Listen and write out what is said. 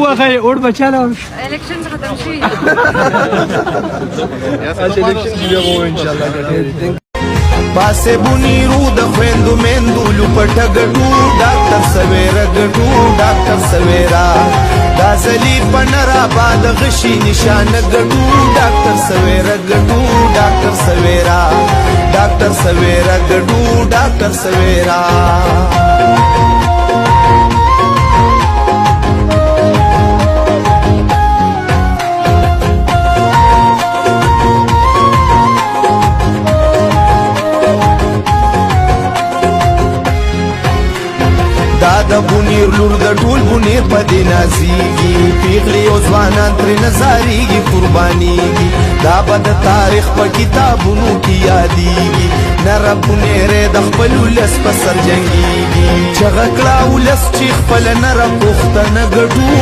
وخه اور بچاله इलेक्शन खत्म شي پاسه بونی رو د خويندو مندو لپټه ګټو ډاکټر سویرا ګټو ډاکټر سویرا دا زلی پنرا باد غشي نشانه ګټو ډاکټر سویرا ګټو ډاکټر سویرا ډاکټر سویرا ګټو ډاکټر سویرا دا بونیر لور د ټول بونیر په دی نازیږي پیغلی او ځوانان تر نظریږي قربانیږي دا بد تاریخ په کتابونو کې یادېږي نره بونیر د خپل ولس په سر جنګېږي چغه کړه ولس چې خپل نره پوښتنه ګټو